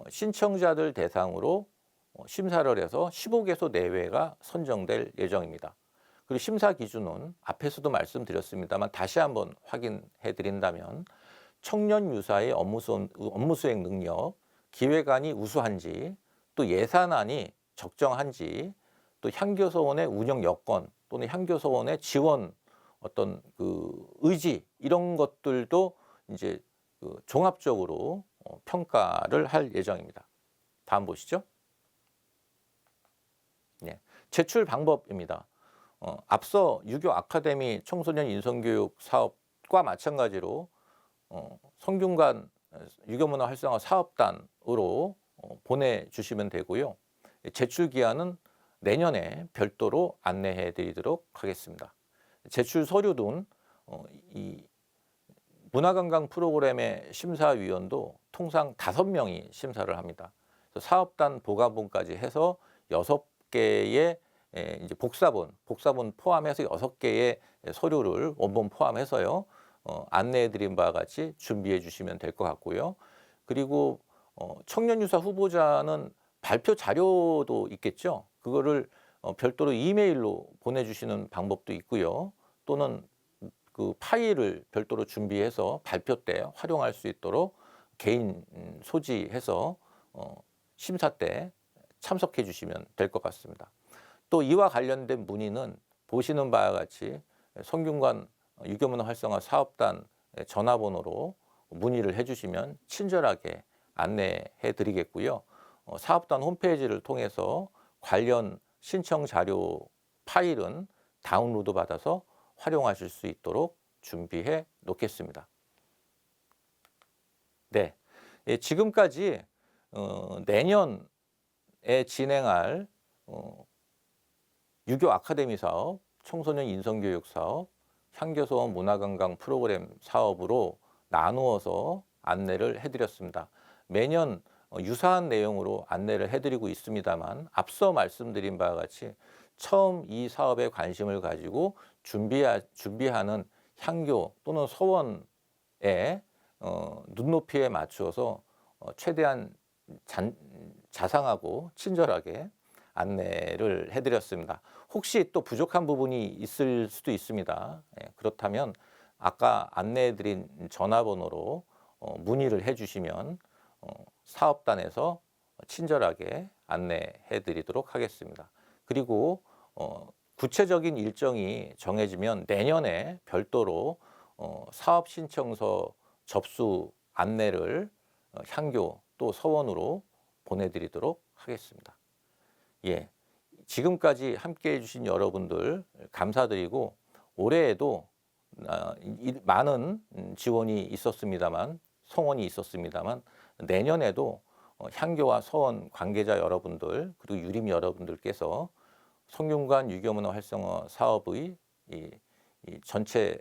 신청자들 대상으로 심사를 해서 15개소 내외가 선정될 예정입니다. 그리고 심사 기준은 앞에서도 말씀드렸습니다만 다시 한번 확인해 드린다면 청년 유사의 업무 수행 능력, 기획안이 우수한지, 또 예산안이 적정한지, 또 향교서원의 운영 여건 또는 향교서원의 지원 어떤 그 의지 이런 것들도 이제 종합적으로 평가를 할 예정입니다. 다음 보시죠. 예, 제출 방법입니다. 앞서 유교 아카데미 청소년 인성교육 사업과 마찬가지로 성균관 유교문화 활성화 사업단으로 보내주시면 되고요. 제출 기한은 내년에 별도로 안내해 드리도록 하겠습니다. 제출 서류는 이 문화관광 프로그램의 심사위원도 통상 5명이 심사를 합니다. 사업단 보관본까지 해서 6개의 이제 복사본 포함해서 6개의 서류를 원본 포함해서요. 안내해 드린 바와 같이 준비해 주시면 될 것 같고요. 그리고 청년유사 후보자는 발표 자료도 있겠죠. 그거를 별도로 이메일로 보내주시는 방법도 있고요. 또는 그 파일을 별도로 준비해서 발표 때 활용할 수 있도록 개인 소지해서 심사 때 참석해 주시면 될 것 같습니다. 또 이와 관련된 문의는 보시는 바와 같이 성균관 유교문화 활성화 사업단 전화번호로 문의를 해주시면 친절하게 안내해 드리겠고요. 사업단 홈페이지를 통해서 관련 신청 자료 파일은 다운로드 받아서 활용하실 수 있도록 준비해 놓겠습니다. 네, 지금까지 내년에 진행할 유교 아카데미 사업, 청소년 인성교육 사업, 향교소원 문화관광 프로그램 사업으로 나누어서 안내를 해드렸습니다. 매년 유사한 내용으로 안내를 해드리고 있습니다만 앞서 말씀드린 바와 같이 처음 이 사업에 관심을 가지고 준비하는 향교 또는 서원의 눈높이에 맞추어서 최대한 자상하고 친절하게 안내를 해드렸습니다. 혹시 또 부족한 부분이 있을 수도 있습니다. 그렇다면 아까 안내해드린 전화번호로 문의를 해주시면 사업단에서 친절하게 안내해드리도록 하겠습니다. 그리고 구체적인 일정이 정해지면 내년에 별도로 사업 신청서 접수 안내를 향교 또 서원으로 보내드리도록 하겠습니다. 예, 지금까지 함께해 주신 여러분들 감사드리고 올해에도 많은 지원이 있었습니다만 성원이 있었습니다만 내년에도 향교와 서원 관계자 여러분들 그리고 유림 여러분들께서 성균관 유교문화 활성화 사업의 이 전체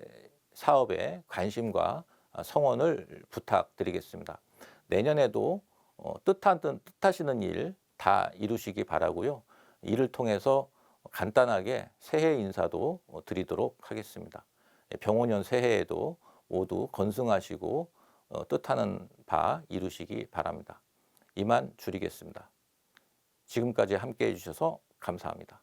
사업에 관심과 성원을 부탁드리겠습니다. 내년에도 뜻하시는 일 다 이루시기 바라고요. 이를 통해서 간단하게 새해 인사도 드리도록 하겠습니다. 병원년 새해에도 모두 건승하시고 뜻하는 바 이루시기 바랍니다. 이만 줄이겠습니다. 지금까지 함께해 주셔서 감사합니다.